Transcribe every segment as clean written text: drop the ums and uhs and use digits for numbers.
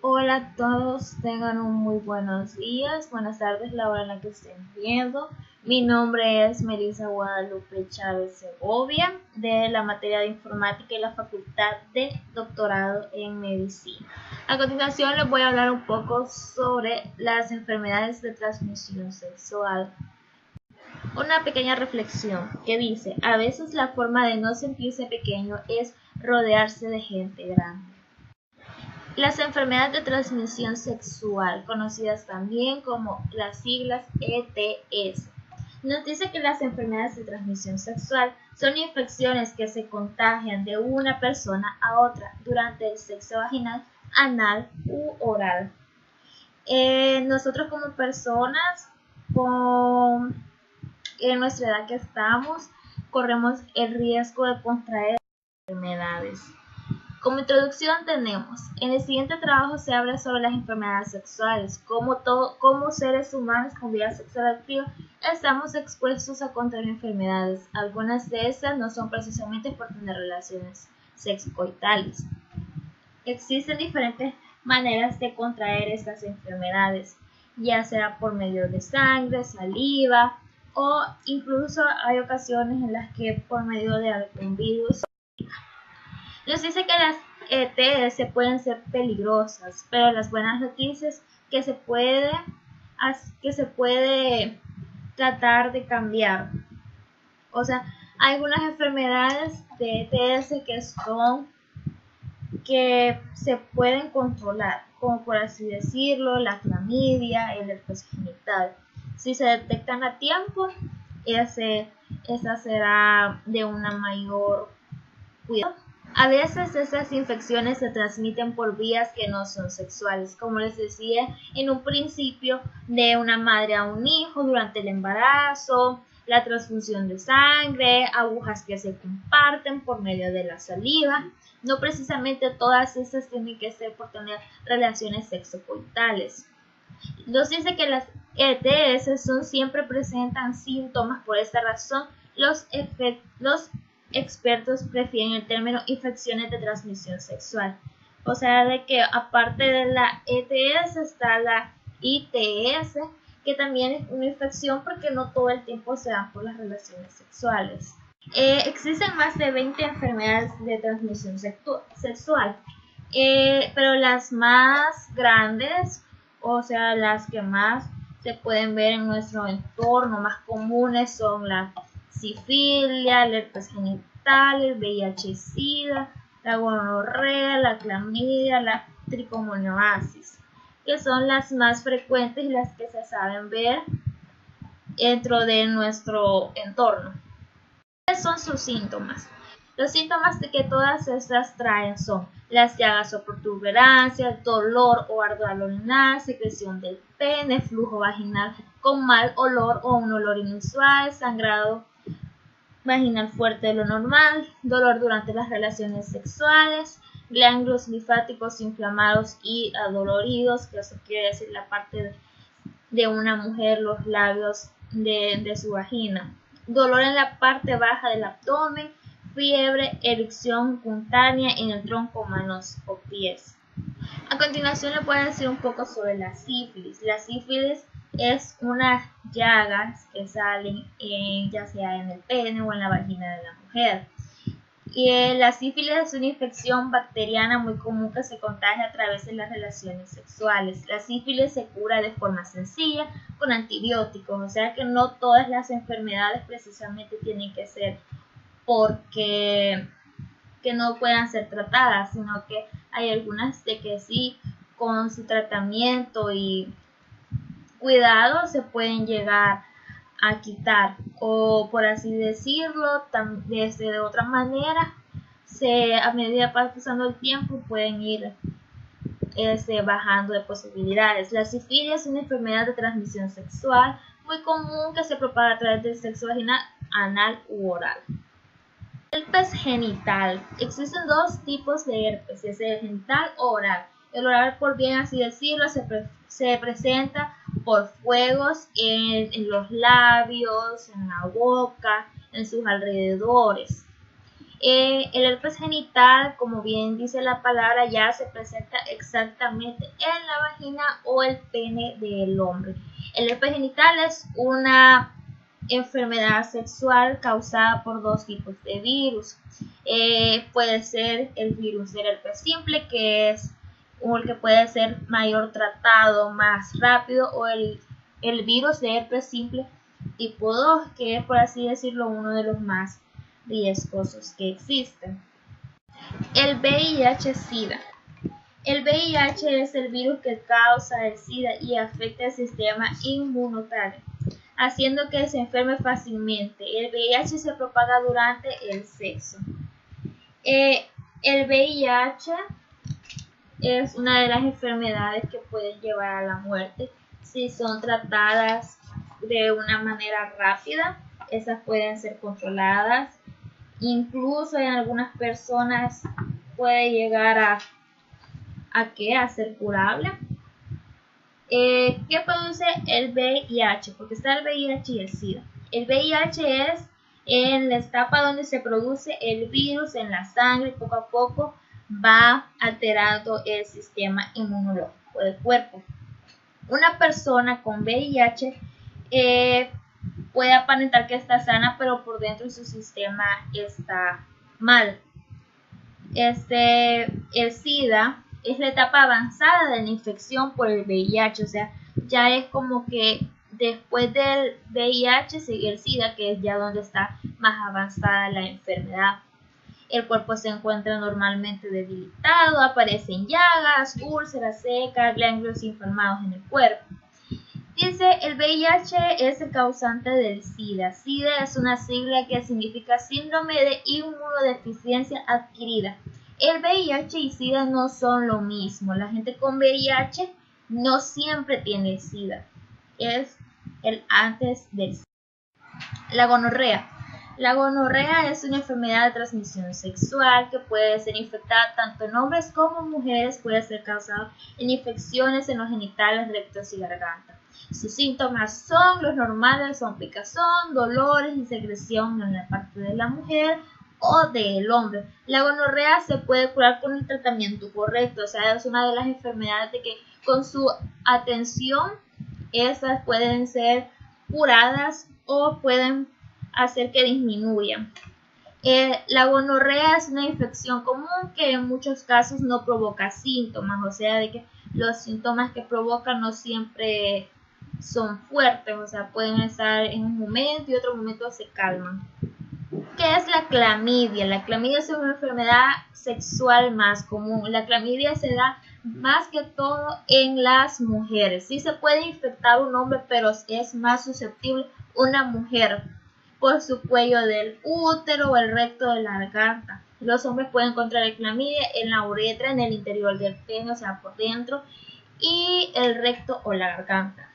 Hola a todos, tengan un muy buenos días, buenas tardes, la hora en la que estén viendo. Mi nombre es Melissa Guadalupe Chávez Segovia, de la materia de informática y la facultad de doctorado en medicina. A continuación les voy a hablar un poco sobre las enfermedades de transmisión sexual. Una pequeña reflexión que dice, a veces la forma de no sentirse pequeño es rodearse de gente grande. Las enfermedades de transmisión sexual, conocidas también como las siglas ETS, nos dice que las enfermedades de transmisión sexual son infecciones que se contagian de una persona a otra durante el sexo vaginal, anal u oral. Nosotros como personas en nuestra edad que estamos, corremos el riesgo de contraer enfermedades. Como introducción tenemos, en el siguiente trabajo se habla sobre las enfermedades sexuales, como seres humanos con vida sexual activa estamos expuestos a contraer enfermedades. Algunas de estas no son precisamente por tener relaciones sexocoitales. Existen diferentes maneras de contraer estas enfermedades, ya sea por medio de sangre, saliva o incluso hay ocasiones en las que por medio de algún virus. Nos dice que las ETS pueden ser peligrosas, pero las buenas noticias es que se puede tratar de cambiar. O sea, hay algunas enfermedades de ETS que se pueden controlar, como por así decirlo, la clamidia, el herpes genital. Si se detectan a tiempo, esa será de una mayor cuidado. A veces estas infecciones se transmiten por vías que no son sexuales, como les decía en un principio, de una madre a un hijo durante el embarazo, la transfusión de sangre, agujas que se comparten por medio de la saliva. No precisamente todas estas tienen que ser por tener relaciones sexocoitales. Nos dice que las ETS siempre presentan síntomas. Por esta razón, los expertos prefieren el término infecciones de transmisión sexual. O sea, de que aparte de la ETS está la ITS, que también es una infección porque no todo el tiempo se dan por las relaciones sexuales. Existen más de 20 enfermedades de transmisión sexual, pero las más grandes, o sea, las que más se pueden ver en nuestro entorno, más comunes son la sífilis, el herpes genital, el VIH-Sida, la gonorrea, la clamidia, la tricomonosis, que son las más frecuentes y las que se saben ver dentro de nuestro entorno. ¿Cuáles son sus síntomas? Los síntomas de que todas estas traen son las llagas o protuberancias, dolor o ardor al orinar, secreción del pene, flujo vaginal con mal olor o un olor inusual, sangrado vaginal fuerte de lo normal, dolor durante las relaciones sexuales, ganglios linfáticos inflamados y adoloridos, que eso quiere decir la parte de una mujer, los labios de su vagina, dolor en la parte baja del abdomen, fiebre, erupción cutánea en el tronco, manos o pies. A continuación le voy a decir un poco sobre la sífilis. La sífilis es unas llagas que salen ya sea en el pene o en la vagina de la mujer. La sífilis es una infección bacteriana muy común que se contagia a través de las relaciones sexuales. La sífilis se cura de forma sencilla con antibióticos, o sea que no todas las enfermedades precisamente tienen que ser porque que no puedan ser tratadas, sino que hay algunas de que sí, con su tratamiento y cuidado se pueden llegar a quitar, o por así decirlo, de otra manera, a medida que va pasando el tiempo pueden ir bajando de posibilidades. La sífilis es una enfermedad de transmisión sexual muy común que se propaga a través del sexo vaginal, anal u oral. Herpes genital. Existen dos tipos de herpes, es el genital o oral. El oral, por bien así decirlo, se presenta por fuegos en los labios, en la boca, en sus alrededores. El herpes genital, como bien dice la palabra, ya se presenta exactamente en la vagina o el pene del hombre. El herpes genital es una enfermedad sexual causada por dos tipos de virus. Puede ser el virus del herpes simple, que es el que puede ser mayor tratado, más rápido, o el virus de herpes simple tipo 2, que es, por así decirlo, uno de los más riesgosos que existen. El VIH-Sida. El VIH es el virus que causa el SIDA y afecta el sistema inmunitario, haciendo que se enferme fácilmente. El VIH se propaga durante el sexo. El VIH es una de las enfermedades que pueden llevar a la muerte si son tratadas de una manera rápida. Esas pueden ser controladas. Incluso en algunas personas puede llegar a ser curable. ¿Qué produce el VIH? Porque está el VIH y el SIDA. El VIH es en la etapa donde se produce el virus en la sangre, poco a poco va alterando el sistema inmunológico del cuerpo. Una persona con VIH puede aparentar que está sana, pero por dentro su sistema está mal. El SIDA es la etapa avanzada de la infección por el VIH, o sea, ya es como que después del VIH sigue el SIDA, que es ya donde está más avanzada la enfermedad. El cuerpo se encuentra normalmente debilitado, aparecen llagas, úlceras secas, ganglios inflamados en el cuerpo. Dice, el VIH es el causante del SIDA. SIDA es una sigla que significa síndrome de inmunodeficiencia adquirida. El VIH y SIDA no son lo mismo. La gente con VIH no siempre tiene SIDA. Es el antes del SIDA. La gonorrea. La gonorrea es una enfermedad de transmisión sexual que puede ser infectada tanto en hombres como en mujeres. Puede ser causada en infecciones en los genitales, rectos y garganta. Sus síntomas son los normales, son picazón, dolores y secreción en la parte de la mujer o del hombre. La gonorrea se puede curar con el tratamiento correcto, o sea, es una de las enfermedades de que con su atención esas pueden ser curadas o pueden hacer que disminuyan. La gonorrea es una infección común que en muchos casos no provoca síntomas, o sea, de que los síntomas que provocan no siempre son fuertes, o sea, pueden estar en un momento y otro momento se calman. ¿Qué es la clamidia? La clamidia es una enfermedad sexual más común. La clamidia se da más que todo en las mujeres. Sí se puede infectar un hombre, pero es más susceptible una mujer por su cuello del útero o el recto de la garganta. Los hombres pueden contraer clamidia en la uretra, en el interior del pene, o sea, por dentro, y el recto o la garganta.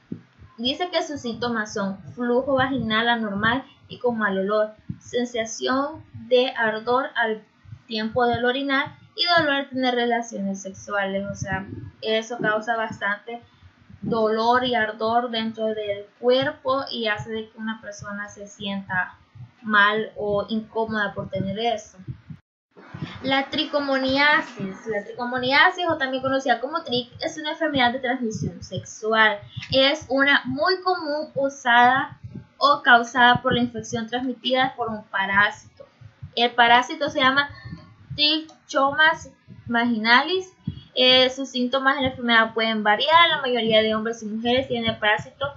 Dice que sus síntomas son flujo vaginal anormal y con mal olor, sensación de ardor al tiempo del orinar y dolor al tener relaciones sexuales. O sea, eso causa bastante dolor y ardor dentro del cuerpo y hace de que una persona se sienta mal o incómoda por tener eso. La tricomoniasis o también conocida como TRIC es una enfermedad de transmisión sexual. Es una muy común usada o causada por la infección transmitida por un parásito. El parásito se llama Trichomas vaginalis. Sus síntomas de la enfermedad pueden variar. La mayoría de hombres y mujeres tienen el parásito,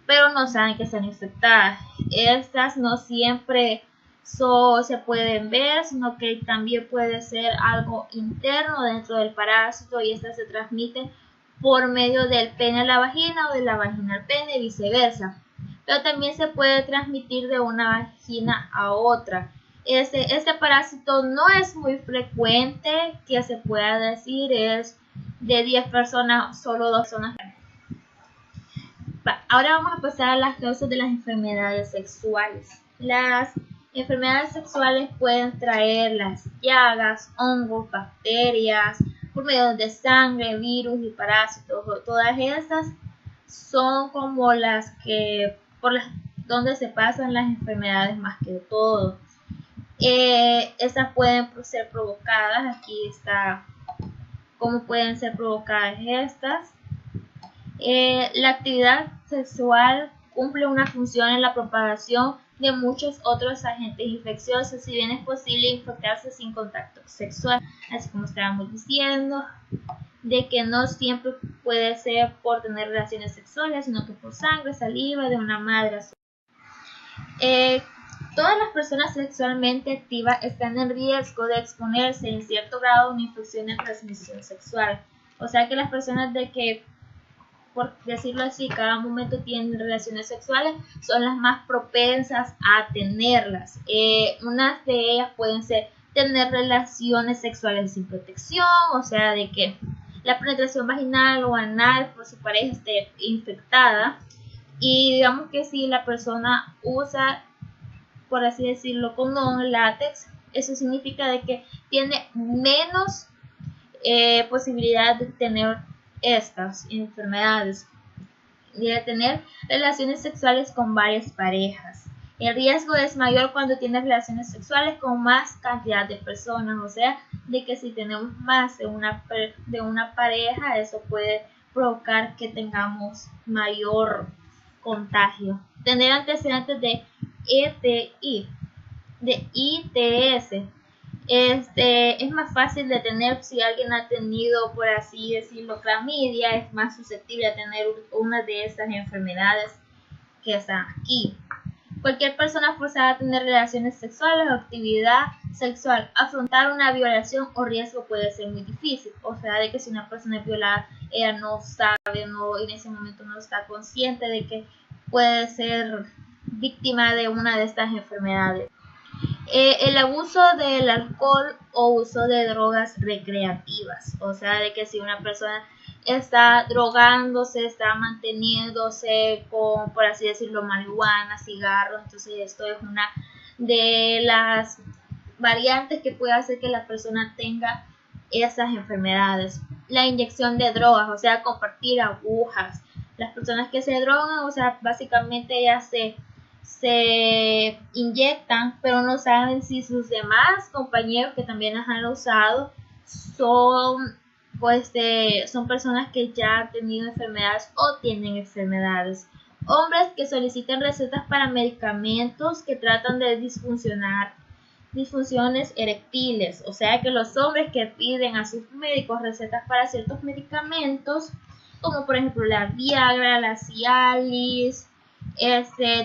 pero no saben que están infectadas. Estas no siempre se pueden ver, sino que también puede ser algo interno dentro del parásito y estas se transmiten por medio del pene a la vagina o de la vagina al pene y viceversa. Pero también se puede transmitir de una vagina a otra. Este parásito no es muy frecuente, que se pueda decir, es de 10 personas, solo 2 personas. Ahora vamos a pasar a las causas de las enfermedades sexuales. Las enfermedades sexuales pueden traer las llagas, hongos, bacterias, por medio de sangre, virus y parásitos. Todas estas son como las que, donde se pasan las enfermedades más que todo. Estas pueden ser provocadas. Aquí está cómo pueden ser provocadas estas. La actividad sexual cumple una función en la propagación de muchos otros agentes infecciosos, si bien es posible infectarse sin contacto sexual, así como estábamos diciendo, de que no siempre puede ser por tener relaciones sexuales, sino que por sangre, saliva de una madre. Todas las personas sexualmente activas están en riesgo de exponerse en cierto grado a una infección de transmisión sexual. O sea que las personas de que, por decirlo así, cada momento tienen relaciones sexuales, son las más propensas a tenerlas. Unas de ellas pueden ser tener relaciones sexuales sin protección, o sea, de que la penetración vaginal o anal por su pareja esté infectada. Y digamos que si la persona usa, por así decirlo, condón, látex, eso significa de que tiene menos posibilidad de tener estas enfermedades y de tener relaciones sexuales con varias parejas. El riesgo es mayor cuando tienes relaciones sexuales con más cantidad de personas, o sea, de que si tenemos más de una pareja, eso puede provocar que tengamos mayor contagio. Tener antecedentes de ETI, de ITS, es más fácil de tener si alguien ha tenido, por así decirlo, clamidia, es más susceptible a tener una de estas enfermedades que están aquí. Cualquier persona forzada a tener relaciones sexuales o actividad sexual, afrontar una violación o riesgo puede ser muy difícil. O sea, de que si una persona es violada, ella no sabe, en ese momento no está consciente de que puede ser víctima de una de estas enfermedades. El abuso del alcohol o uso de drogas recreativas, o sea, de que si una persona está drogándose, está manteniéndose con, por así decirlo, marihuana, cigarros, entonces esto es una de las variantes que puede hacer que la persona tenga esas enfermedades. La inyección de drogas, o sea, compartir agujas. Las personas que se drogan, o sea, básicamente ya se inyectan, pero no saben si sus demás compañeros que también las han usado son, son personas que ya han tenido enfermedades o tienen enfermedades. Hombres que solicitan recetas para medicamentos que tratan de disfunciones eréctiles, o sea que los hombres que piden a sus médicos recetas para ciertos medicamentos, como por ejemplo la Viagra, la Cialis,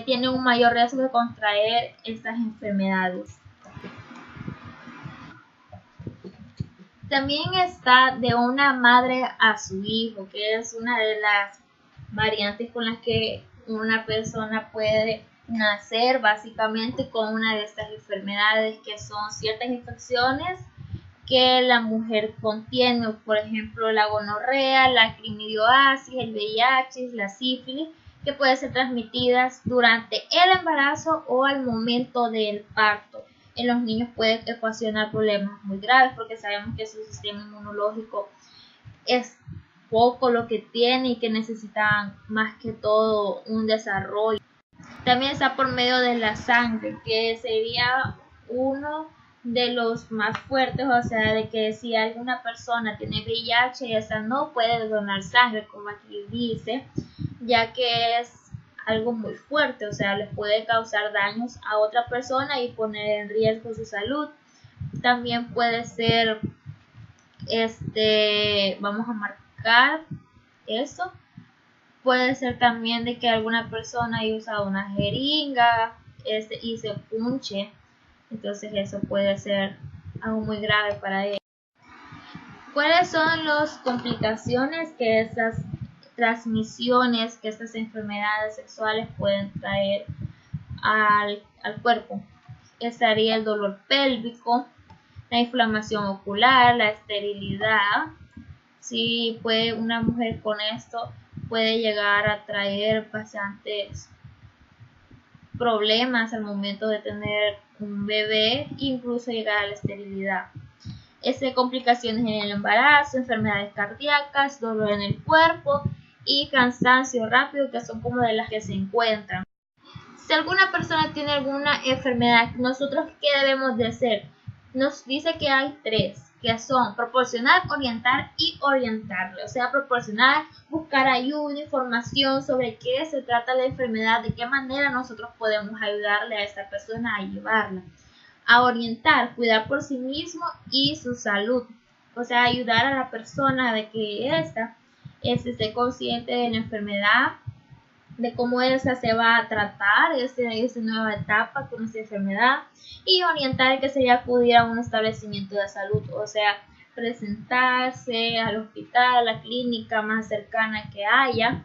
tiene un mayor riesgo de contraer estas enfermedades. También está de una madre a su hijo, que es una de las variantes con las que una persona puede nacer básicamente con una de estas enfermedades, que son ciertas infecciones que la mujer contiene, por ejemplo la gonorrea, la crimidioasis, el VIH, la sífilis, que pueden ser transmitidas durante el embarazo o al momento del parto. En los niños puede ocasionar problemas muy graves porque sabemos que su sistema inmunológico es poco lo que tiene y que necesitan más que todo un desarrollo. También está por medio de la sangre, que sería uno de los más fuertes, o sea, de que si alguna persona tiene VIH, esa no puede donar sangre, como aquí dice, ya que es algo muy fuerte, o sea, le puede causar daños a otra persona y poner en riesgo su salud. También puede ser, vamos a marcar eso. Puede ser también de que alguna persona haya usado una jeringa y se punche, entonces eso puede ser algo muy grave para ella. ¿Cuáles son las complicaciones que estas transmisiones, que estas enfermedades sexuales pueden traer al cuerpo? Estaría el dolor pélvico, la inflamación ocular, la esterilidad. Si puede una mujer con esto puede llegar a traer bastantes problemas al momento de tener un bebé, incluso llegar a la esterilidad. Complicaciones en el embarazo, enfermedades cardíacas, dolor en el cuerpo y cansancio rápido, que son como de las que se encuentran. Si alguna persona tiene alguna enfermedad, nosotros ¿qué debemos de hacer? Nos dice que hay 3, que son proporcionar, orientar y orientarle. O sea, proporcionar, buscar ayuda, información sobre qué se trata la enfermedad, de qué manera nosotros podemos ayudarle a esta persona a llevarla. A orientar, cuidar por sí mismo y su salud. O sea, ayudar a la persona de que ésta esté consciente de la enfermedad, de cómo esa se va a tratar, esta nueva etapa con esta enfermedad, y orientar que sería acudir a un establecimiento de salud, o sea, presentarse al hospital, a la clínica más cercana que haya,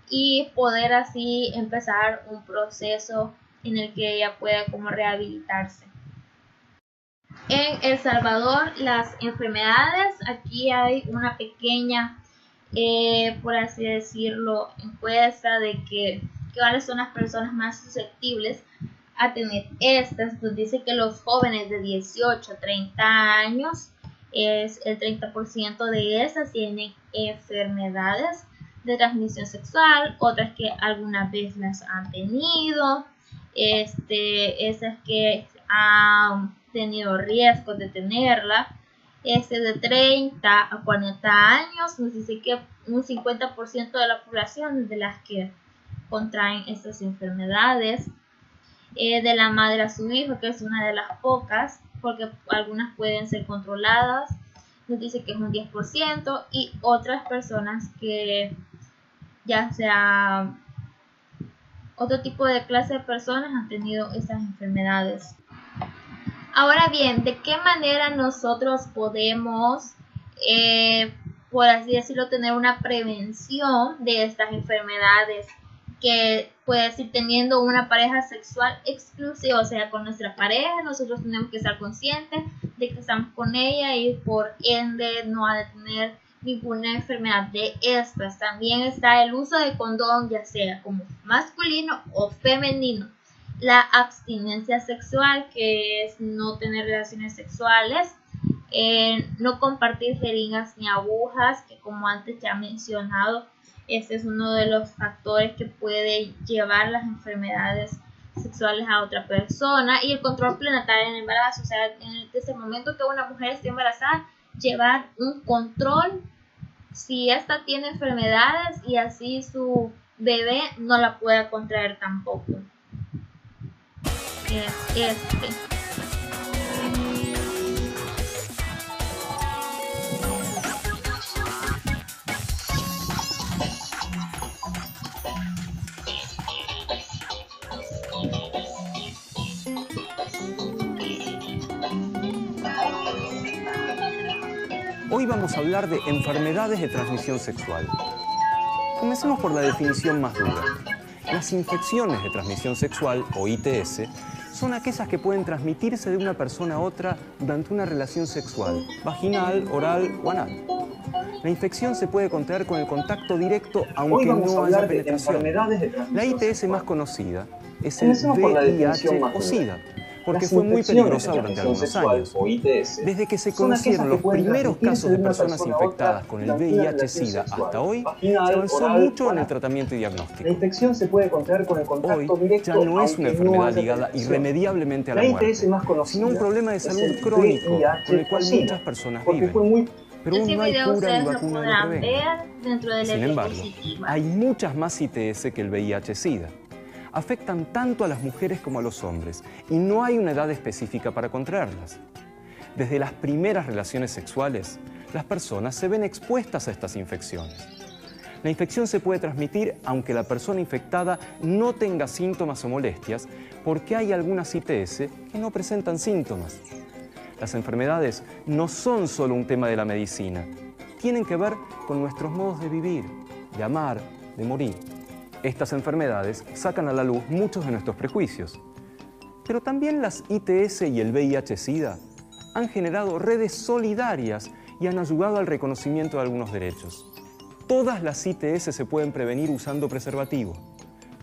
y poder así empezar un proceso en el que ella pueda como rehabilitarse. En El Salvador, las enfermedades, aquí hay una pequeña por así decirlo, encuesta de que cuáles son las personas más susceptibles a tener estas. Pues dice que los jóvenes de 18 a 30 años, es el 30% de esas tienen enfermedades de transmisión sexual, otras que alguna vez las han tenido, esas que han tenido riesgo de tenerla. De 30 a 40 años, nos dice que un 50% de la población de las que contraen estas enfermedades. De la madre a su hijo, que es una de las pocas, porque algunas pueden ser controladas, nos dice que es un 10%, y otras personas que ya sea otro tipo de clase de personas han tenido estas enfermedades. Ahora bien, ¿de qué manera nosotros podemos, por así decirlo, tener una prevención de estas enfermedades? Que puede decir, teniendo una pareja sexual exclusiva, o sea, con nuestra pareja, nosotros tenemos que estar conscientes de que estamos con ella y por ende no ha de tener ninguna enfermedad de estas. También está el uso de condón, ya sea como masculino o femenino. La abstinencia sexual, que es no tener relaciones sexuales, no compartir jeringas ni agujas, que como antes ya he mencionado, este es uno de los factores que puede llevar las enfermedades sexuales a otra persona, y el control prenatal en el embarazo, o sea, desde el momento que una mujer esté embarazada, llevar un control si ésta tiene enfermedades y así su bebé no la pueda contraer tampoco. Hoy vamos a hablar de enfermedades de transmisión sexual. Comencemos por la definición más dura. Las infecciones de transmisión sexual, o ITS, son aquellas que pueden transmitirse de una persona a otra durante una relación sexual, vaginal, oral o anal. La infección se puede contraer con el contacto directo, aunque no haya penetración. La ITS más conocida es el VIH o SIDA, porque fue muy peligrosa durante algunos años. Desde que se conocieron los primeros casos de personas infectadas con el VIH-Sida hasta hoy, se avanzó mucho en el tratamiento y diagnóstico. La infección se puede contraer con el contacto directo. Hoy ya no es una enfermedad ligada irremediablemente a la muerte, sino un problema de salud crónico con el cual muchas personas viven. Pero aún no hay cura ni vacuna que lo prevenga. Sin embargo, hay muchas más ITS que el VIH-Sida. Afectan tanto a las mujeres como a los hombres y no hay una edad específica para contraerlas. Desde las primeras relaciones sexuales, las personas se ven expuestas a estas infecciones. La infección se puede transmitir aunque la persona infectada no tenga síntomas o molestias, porque hay algunas ITS que no presentan síntomas. Las enfermedades no son solo un tema de la medicina, tienen que ver con nuestros modos de vivir, de amar, de morir. Estas enfermedades sacan a la luz muchos de nuestros prejuicios. Pero también las ITS y el VIH-Sida han generado redes solidarias y han ayudado al reconocimiento de algunos derechos. Todas las ITS se pueden prevenir usando preservativo.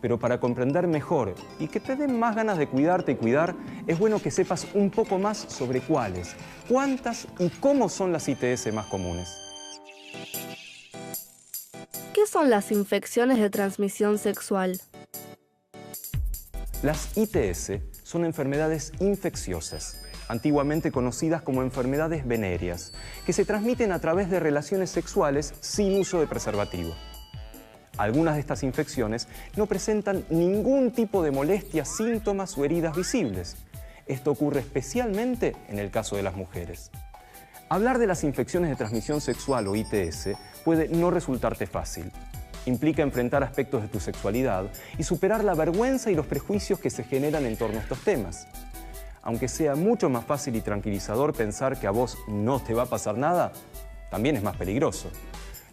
Pero para comprender mejor y que te den más ganas de cuidarte y cuidar, es bueno que sepas un poco más sobre cuáles, cuántas y cómo son las ITS más comunes. ¿Qué son las infecciones de transmisión sexual? Las ITS son enfermedades infecciosas, antiguamente conocidas como enfermedades venéreas, que se transmiten a través de relaciones sexuales sin uso de preservativo. Algunas de estas infecciones no presentan ningún tipo de molestias, síntomas o heridas visibles. Esto ocurre especialmente en el caso de las mujeres. Hablar de las infecciones de transmisión sexual o ITS puede no resultarte fácil. Implica enfrentar aspectos de tu sexualidad y superar la vergüenza y los prejuicios que se generan en torno a estos temas. Aunque sea mucho más fácil y tranquilizador pensar que a vos no te va a pasar nada, también es más peligroso.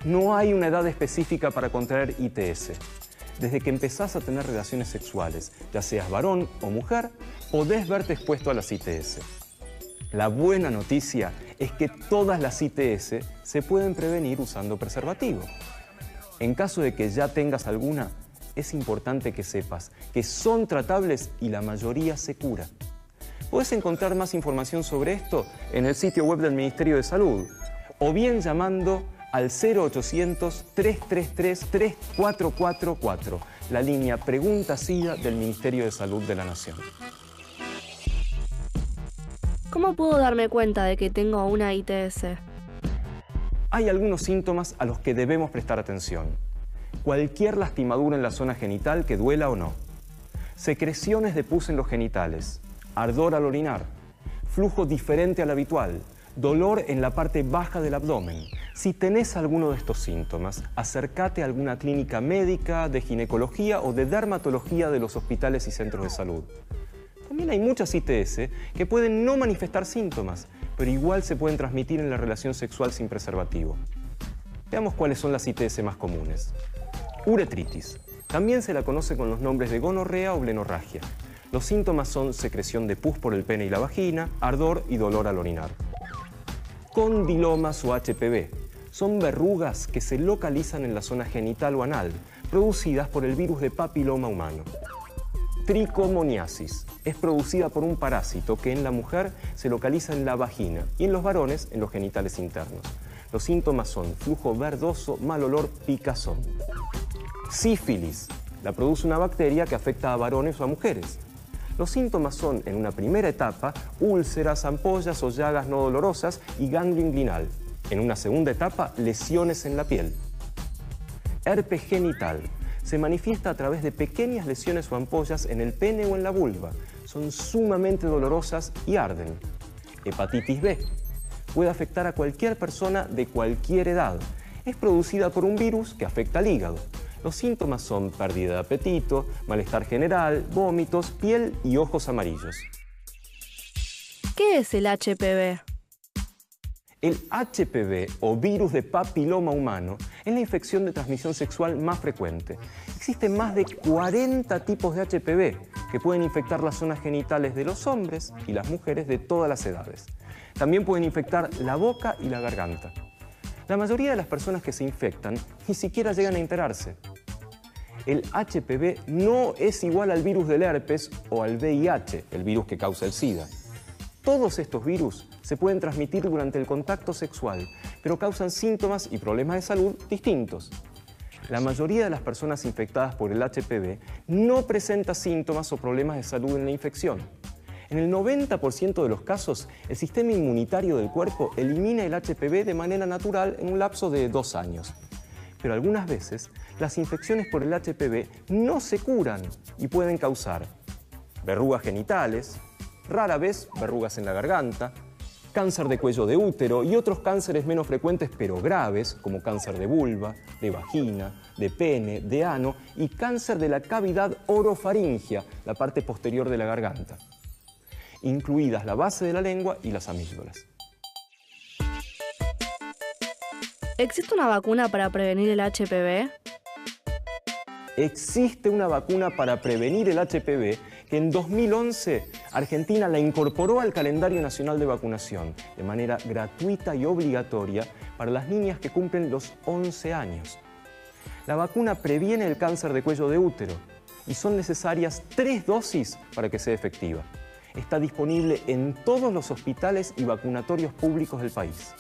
No hay una edad específica para contraer ITS. Desde que empezás a tener relaciones sexuales, ya seas varón o mujer, podés verte expuesto a las ITS. La buena noticia es que todas las ITS se pueden prevenir usando preservativo. En caso de que ya tengas alguna, es importante que sepas que son tratables y la mayoría se cura. Puedes encontrar más información sobre esto en el sitio web del Ministerio de Salud o bien llamando al 0800-333-3444, la línea Pregunta SIDA del Ministerio de Salud de la Nación. ¿Cómo puedo darme cuenta de que tengo una ITS? Hay algunos síntomas a los que debemos prestar atención. Cualquier lastimadura en la zona genital que duela o no. Secreciones de pus en los genitales. Ardor al orinar. Flujo diferente al habitual. Dolor en la parte baja del abdomen. Si tenés alguno de estos síntomas, acércate a alguna clínica médica, de ginecología o de dermatología de los hospitales y centros de salud. También hay muchas ITS que pueden no manifestar síntomas, pero igual se pueden transmitir en la relación sexual sin preservativo. Veamos cuáles son las ITS más comunes. Uretritis. También se la conoce con los nombres de gonorrea o blenorragia. Los síntomas son secreción de pus por el pene y la vagina, ardor y dolor al orinar. Condilomas o HPV. Son verrugas que se localizan en la zona genital o anal, producidas por el virus de papiloma humano. Tricomoniasis. Es producida por un parásito que en la mujer se localiza en la vagina y en los varones en los genitales internos. Los síntomas son flujo verdoso, mal olor, picazón. Sífilis. La produce una bacteria que afecta a varones o a mujeres. Los síntomas son, en una primera etapa, úlceras, ampollas o llagas no dolorosas y ganglio inguinal. En una segunda etapa, lesiones en la piel. Herpes genital. Se manifiesta a través de pequeñas lesiones o ampollas en el pene o en la vulva. Son sumamente dolorosas y arden. Hepatitis B. Puede afectar a cualquier persona de cualquier edad. Es producida por un virus que afecta al hígado. Los síntomas son pérdida de apetito, malestar general, vómitos, piel y ojos amarillos. ¿Qué es el HPV? El HPV o virus de papiloma humano es la infección de transmisión sexual más frecuente. Existen más de 40 tipos de HPV que pueden infectar las zonas genitales de los hombres y las mujeres de todas las edades. También pueden infectar la boca y la garganta. La mayoría de las personas que se infectan ni siquiera llegan a enterarse. El HPV no es igual al virus del herpes o al VIH, el virus que causa el SIDA. Todos estos virus se pueden transmitir durante el contacto sexual, pero causan síntomas y problemas de salud distintos. La mayoría de las personas infectadas por el HPV no presenta síntomas o problemas de salud en la infección. En el 90% de los casos, el sistema inmunitario del cuerpo elimina el HPV de manera natural en un lapso de 2 años. Pero algunas veces, las infecciones por el HPV no se curan y pueden causar verrugas genitales, rara vez verrugas en la garganta, cáncer de cuello de útero y otros cánceres menos frecuentes pero graves, como cáncer de vulva, de vagina, de pene, de ano y cáncer de la cavidad orofaringia, la parte posterior de la garganta, incluidas la base de la lengua y las amígdalas. ¿Existe una vacuna para prevenir el HPV? Existe una vacuna para prevenir el HPV que en 2011 Argentina la incorporó al calendario nacional de vacunación de manera gratuita y obligatoria para las niñas que cumplen los 11 años. La vacuna previene el cáncer de cuello de útero y son necesarias 3 dosis para que sea efectiva. Está disponible en todos los hospitales y vacunatorios públicos del país.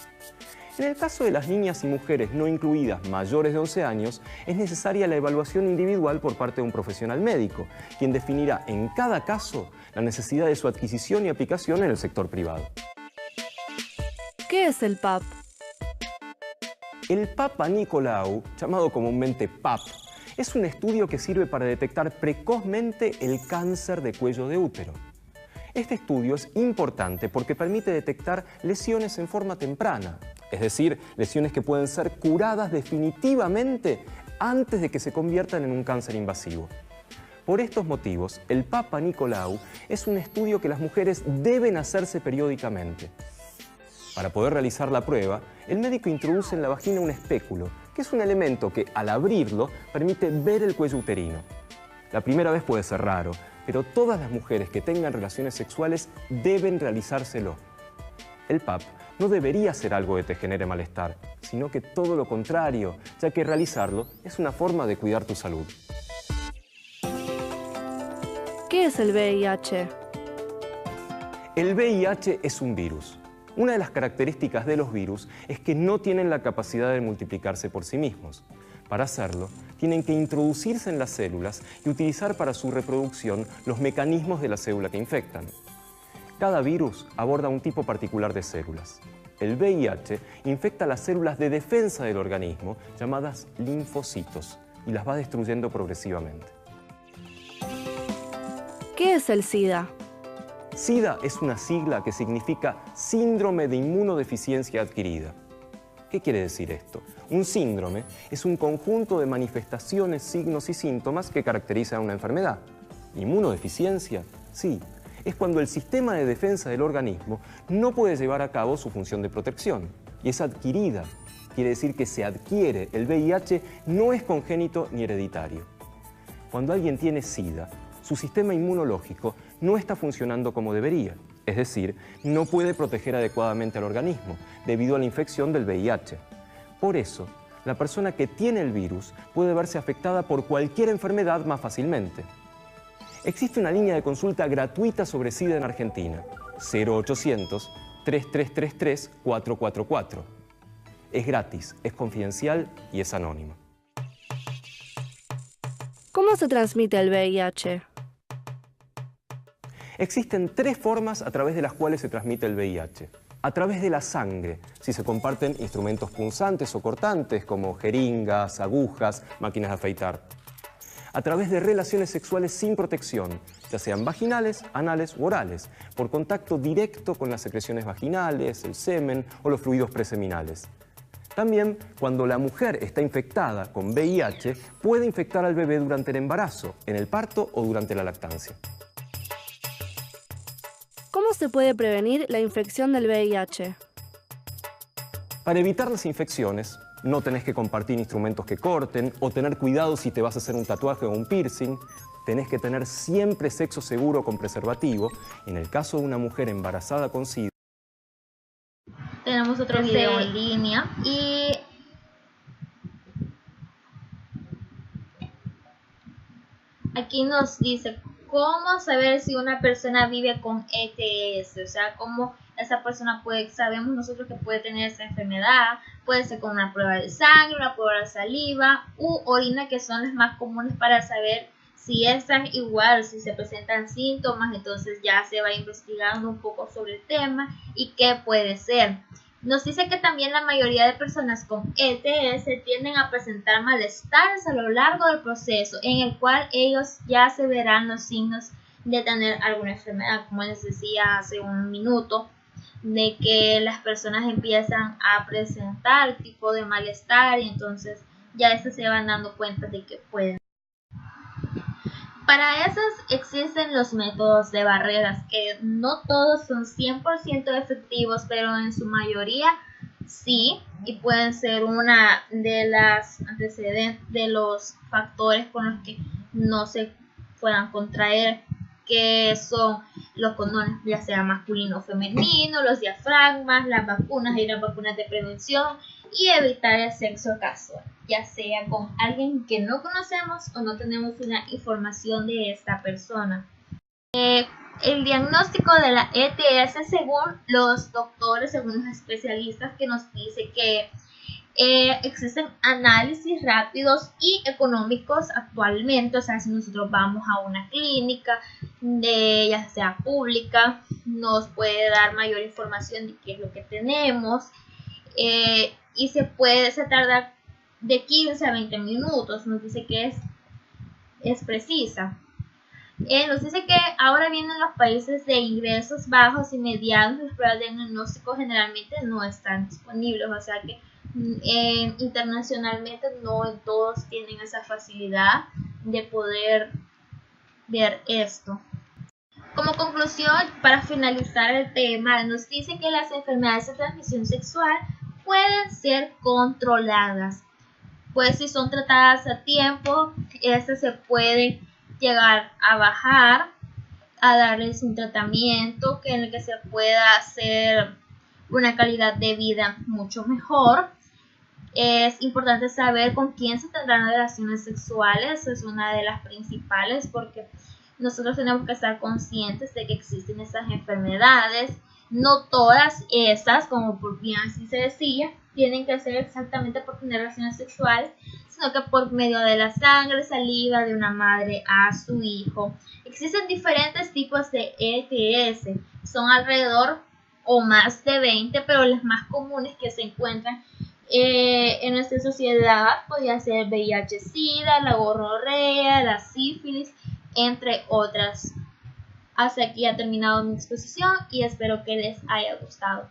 En el caso de las niñas y mujeres no incluidas mayores de 11 años, es necesaria la evaluación individual por parte de un profesional médico, quien definirá en cada caso la necesidad de su adquisición y aplicación en el sector privado. ¿Qué es el PAP? El Papa Nicolau, llamado comúnmente PAP, es un estudio que sirve para detectar precozmente el cáncer de cuello de útero. Este estudio es importante porque permite detectar lesiones en forma temprana, es decir, lesiones que pueden ser curadas definitivamente antes de que se conviertan en un cáncer invasivo. Por estos motivos, el Papa Nicolau es un estudio que las mujeres deben hacerse periódicamente. Para poder realizar la prueba, el médico introduce en la vagina un espéculo, que es un elemento que, al abrirlo, permite ver el cuello uterino. La primera vez puede ser raro, pero todas las mujeres que tengan relaciones sexuales deben realizárselo. El PAP no debería ser algo que te genere malestar, sino que todo lo contrario, ya que realizarlo es una forma de cuidar tu salud. ¿Qué es el VIH? El VIH es un virus. Una de las características de los virus es que no tienen la capacidad de multiplicarse por sí mismos. Para hacerlo, tienen que introducirse en las células y utilizar para su reproducción los mecanismos de la célula que infectan. Cada virus aborda un tipo particular de células. El VIH infecta las células de defensa del organismo, llamadas linfocitos, y las va destruyendo progresivamente. ¿Qué es el SIDA? SIDA es una sigla que significa Síndrome de Inmunodeficiencia Adquirida. ¿Qué quiere decir esto? Un síndrome es un conjunto de manifestaciones, signos y síntomas que caracterizan una enfermedad. ¿Inmunodeficiencia? Sí. Es cuando el sistema de defensa del organismo no puede llevar a cabo su función de protección. Y es adquirida. Quiere decir que se adquiere. El VIH no es congénito ni hereditario. Cuando alguien tiene SIDA, su sistema inmunológico no está funcionando como debería. Es decir, no puede proteger adecuadamente al organismo debido a la infección del VIH. Por eso, la persona que tiene el virus puede verse afectada por cualquier enfermedad más fácilmente. Existe una línea de consulta gratuita sobre SIDA en Argentina, 0800-3333-444. Es gratis, es confidencial y es anónima. ¿Cómo se transmite el VIH? Existen 3 formas a través de las cuales se transmite el VIH. A través de la sangre, si se comparten instrumentos punzantes o cortantes como jeringas, agujas, máquinas de afeitar. A través de relaciones sexuales sin protección, ya sean vaginales, anales u orales, por contacto directo con las secreciones vaginales, el semen o los fluidos preseminales. También, cuando la mujer está infectada con VIH, puede infectar al bebé durante el embarazo, en el parto o durante la lactancia. ¿Cómo se puede prevenir la infección del VIH? Para evitar las infecciones, no tenés que compartir instrumentos que corten o tener cuidado si te vas a hacer un tatuaje o un piercing. Tenés que tener siempre sexo seguro con preservativo. En el caso de una mujer embarazada con SIDA. Tenemos otro video en línea y aquí nos dice cómo saber si una persona vive con ETS, o sea, cómo esa persona sabemos nosotros que puede tener esa enfermedad, puede ser con una prueba de sangre, una prueba de saliva u orina, que son las más comunes para saber si están igual, si se presentan síntomas. Entonces ya se va investigando un poco sobre el tema y qué puede ser. Nos dice que también la mayoría de personas con ETS tienden a presentar malestares a lo largo del proceso, en el cual ellos ya se verán los signos de tener alguna enfermedad, como les decía hace un minuto, de que las personas empiezan a presentar tipo de malestar y entonces ya se van dando cuenta de que pueden. Para esas existen los métodos de barreras, que no todos son 100% efectivos, pero en su mayoría sí, y pueden ser una de las antecedentes de los factores con los que no se puedan contraer, que son los condones, ya sea masculino o femenino, los diafragmas, las vacunas y las vacunas de prevención, y evitar el sexo casual, ya sea con alguien que no conocemos o no tenemos una información de esta persona. El diagnóstico de la ETS, según los doctores, según los especialistas, que nos dice que existen análisis rápidos y económicos actualmente. O sea, si nosotros vamos a una clínica, ya sea pública, nos puede dar mayor información de qué es lo que tenemos, y se tarda de 15 a 20 minutos. Nos dice que es precisa. Nos dice que ahora vienen los países de ingresos bajos y medianos. Las pruebas de diagnóstico generalmente no están disponibles, o sea que internacionalmente no todos tienen esa facilidad de poder ver esto. Como conclusión, para finalizar el tema, nos dice que las enfermedades de transmisión sexual pueden ser controladas, pues si son tratadas a tiempo, estas se pueden llegar a bajar, a darles un tratamiento en el que se pueda hacer una calidad de vida mucho mejor. Es importante saber con quién se tendrán relaciones sexuales, es una de las principales, porque nosotros tenemos que estar conscientes de que existen estas enfermedades. No todas estas, como por bien así se decía, tienen que ser exactamente por tener relaciones sexuales, sino que por medio de la sangre, saliva de una madre a su hijo. Existen diferentes tipos de ETS, son alrededor o más de 20, pero las más comunes que se encuentran en nuestra sociedad podría ser VIH-Sida, la gonorrea, la sífilis, entre otras. Hasta aquí ha terminado mi exposición y espero que les haya gustado.